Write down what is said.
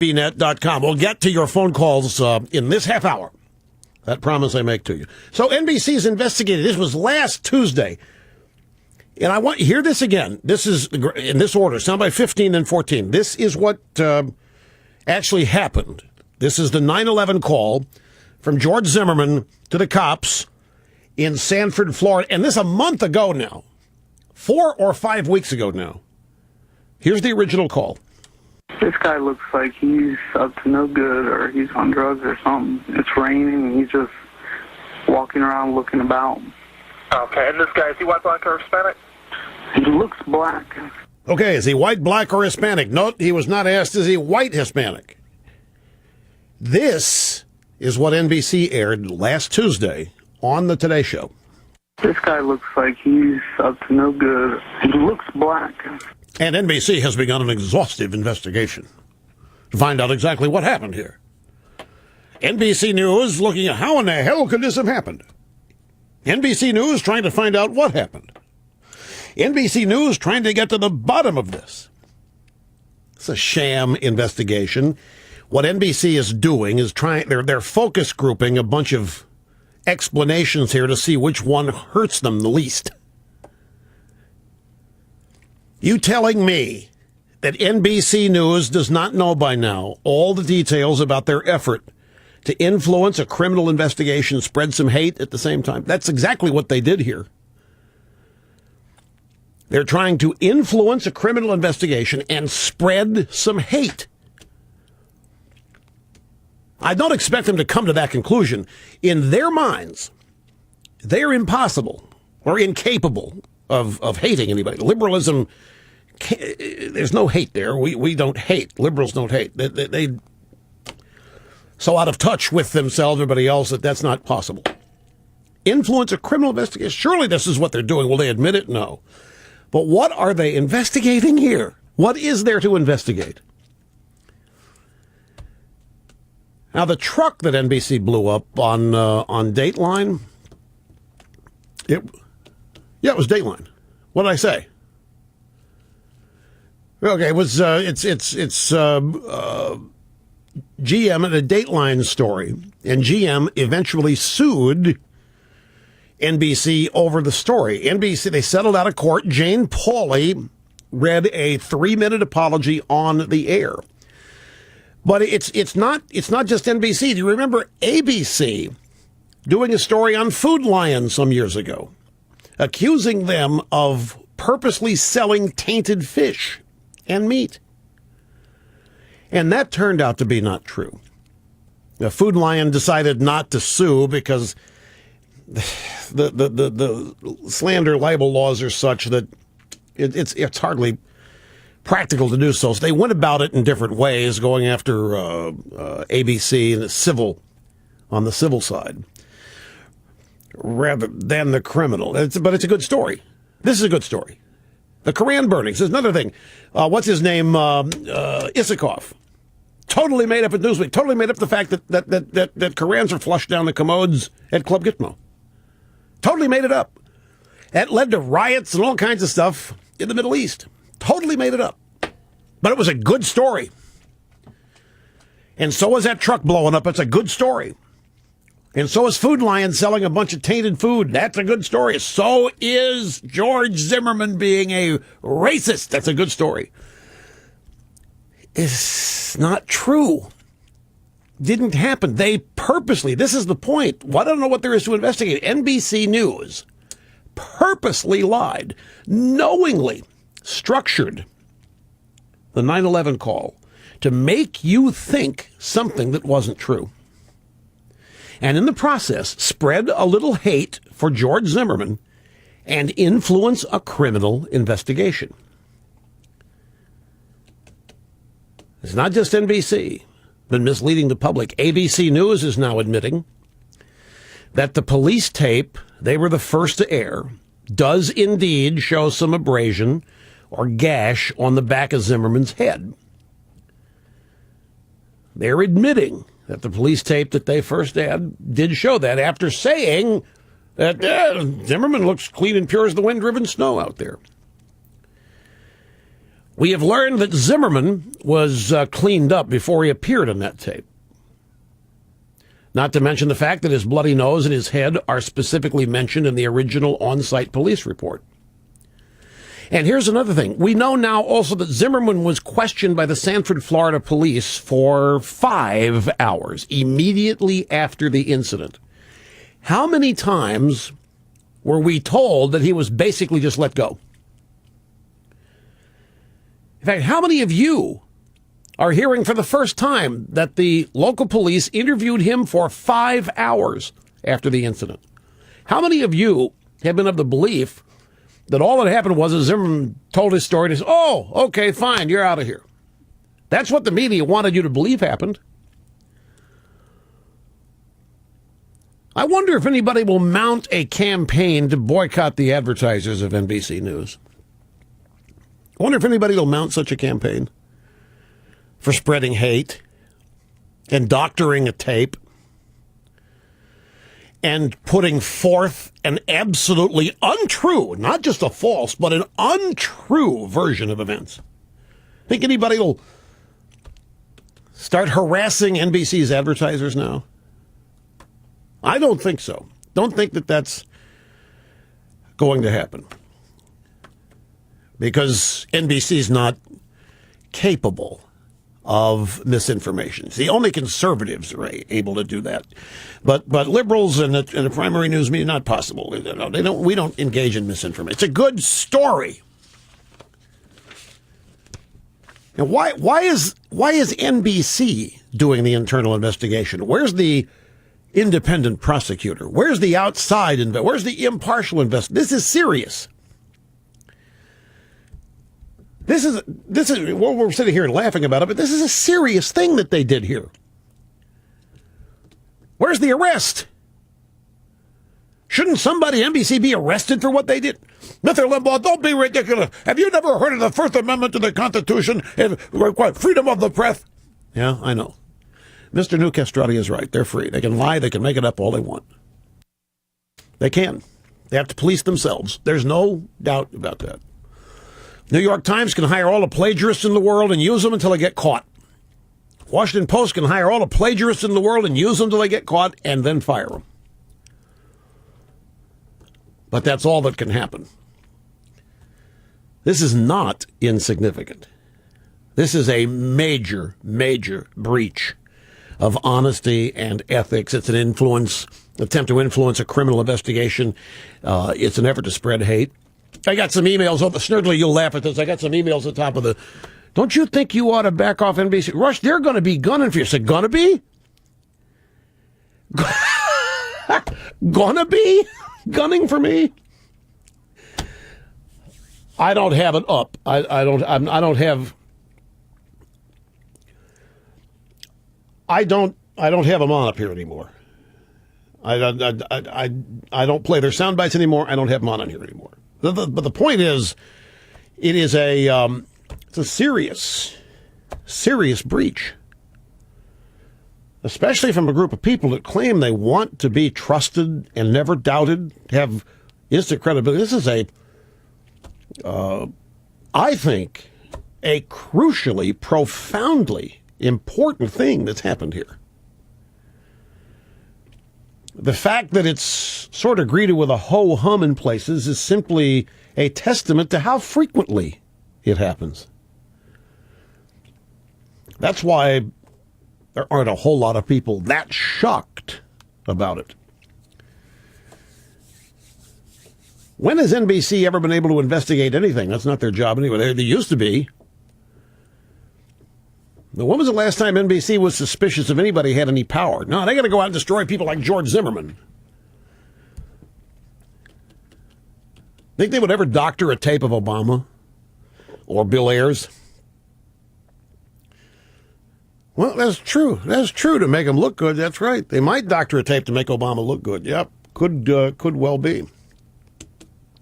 bnet.com. We'll get to your phone calls in this half hour. That promise I make to you. So NBC's investigated. This was last Tuesday. And I want hear this again. This is in this order, soundbite 15 and 14. This is what actually happened. This is the 9/11 call from George Zimmerman to the cops in Sanford, Florida. And this a month ago now. 4 or 5 weeks ago now. Here's the original call. This guy looks like he's up to no good, or he's on drugs or something. It's raining, and he's just walking around looking about. Okay, and this guy, is he white, black, or Hispanic? He looks black. Okay, is he white, black, or Hispanic? Note, he was not asked, is he white Hispanic? This is what NBC aired last Tuesday on the Today Show. This guy looks like he's up to no good. He looks black. And NBC has begun an exhaustive investigation to find out exactly what happened here. NBC News looking at how in the hell could this have happened? NBC News trying to find out what happened. NBC News trying to get to the bottom of this. It's a sham investigation. What NBC is doing is they're focus grouping a bunch of explanations here to see which one hurts them the least. You telling me that NBC News does not know by now all the details about their effort to influence a criminal investigation, spread some hate at the same time? That's exactly what they did here. They're trying to influence a criminal investigation and spread some hate. I don't expect them to come to that conclusion. In their minds, they're impossible or incapable of hating anybody. Liberalism, there's no hate there. We don't hate. Liberals don't hate. They so out of touch with themselves, everybody else, that's not possible. Influence a criminal investigation. Surely this is what they're doing. Will they admit it? No. But what are they investigating here? What is there to investigate? Now, the truck that NBC blew up on Dateline, it was Dateline. What did I say? Okay, it was it's GM and a Dateline story, and GM eventually sued NBC over the story. NBC, they settled out of court. Jane Pauley read a 3-minute apology on the air. But it's not just NBC. Do you remember ABC doing a story on Food Lion some years ago, accusing them of purposely selling tainted fish and meat? And that turned out to be not true. The Food Lion decided not to sue because the slander libel laws are such that it's hardly practical to do so. So they went about it in different ways, going after ABC and on the civil side, rather than the criminal. But it's a good story. This is a good story. The Koran burnings is another thing. What's his name? Isikoff. Totally made up at Newsweek. Totally made up the fact that Korans are flushed down the commodes at Club Gitmo. Totally made it up. That led to riots and all kinds of stuff in the Middle East. Totally made it up. But it was a good story. And so was that truck blowing up. It's a good story. And so is Food Lion selling a bunch of tainted food. That's a good story. So is George Zimmerman being a racist. That's a good story. It's not true. Didn't happen. They purposely, this is the point. Well, I don't know what there is to investigate. NBC News purposely lied, knowingly structured the 9/11 call to make you think something that wasn't true. And in the process, spread a little hate for George Zimmerman and influence a criminal investigation. It's not just NBC, been misleading the public. ABC News is now admitting that the police tape they were the first to air does indeed show some abrasion or gash on the back of Zimmerman's head. They're admitting that the police tape that they first had did show that, after saying that Zimmerman looks clean and pure as the wind-driven snow out there. We have learned that Zimmerman was cleaned up before he appeared on that tape. Not to mention the fact that his bloody nose and his head are specifically mentioned in the original on-site police report. And here's another thing. We know now also that Zimmerman was questioned by the Sanford, Florida police for 5 hours immediately after the incident. How many times were we told that he was basically just let go? In fact, how many of you are hearing for the first time that the local police interviewed him for 5 hours after the incident? How many of you have been of the belief that all that happened was Zimmerman told his story and said, oh, okay, fine, you're out of here? That's what the media wanted you to believe happened. I wonder if anybody will mount a campaign to boycott the advertisers of NBC News. I wonder if anybody will mount such a campaign for spreading hate and doctoring a tape and putting forth an absolutely untrue, not just a false, but an untrue version of events. Think anybody will start harassing NBC's advertisers now? I don't think so. Don't think that that's going to happen. Because NBC's not capable of misinformation. See, only conservatives are able to do that, but liberals and the primary news media, not possible. They don't. We don't engage in misinformation. It's a good story. And why is NBC doing the internal investigation? Where's the independent prosecutor? Where's the outside where's the impartial investigation? This is serious. This is well, we're sitting here and laughing about it, but this is a serious thing that they did here. Where's the arrest? Shouldn't somebody, NBC, be arrested for what they did? Mr. Limbaugh, don't be ridiculous. Have you never heard of the First Amendment to the Constitution and freedom of the press? Yeah, I know. Mr. New Castrati is right. They're free. They can lie. They can make it up all they want. They can. They have to police themselves. There's no doubt about that. New York Times can hire all the plagiarists in the world and use them until they get caught. Washington Post can hire all the plagiarists in the world and use them until they get caught and then fire them. But that's all that can happen. This is not insignificant. This is a major, major breach of honesty and ethics. It's an attempt to influence a criminal investigation. It's an effort to spread hate. I got some emails. Snurdly, you'll laugh at this. I got some emails at the top of the... Don't you think you ought to back off NBC? Rush, they're going to be gunning for you. I said, gonna be? Gonna be? Gunning for me? I don't have it up. I don't have them on up here anymore. I don't play their sound bites anymore. I don't have them on here anymore. But the point is, it's a serious breach, especially from a group of people that claim they want to be trusted and never doubted, have instant credibility. This is I think, a crucially, profoundly important thing that's happened here. The fact that it's sort of greeted with a ho-hum in places is simply a testament to how frequently it happens. That's why there aren't a whole lot of people that shocked about it. When has NBC ever been able to investigate anything? That's not their job anyway. They used to be. Now, when was the last time NBC was suspicious of anybody had any power? No, they got to go out and destroy people like George Zimmerman. Think they would ever doctor a tape of Obama or Bill Ayers? Well, that's true. That's true to make them look good. That's right. They might doctor a tape to make Obama look good. Yep, could well be.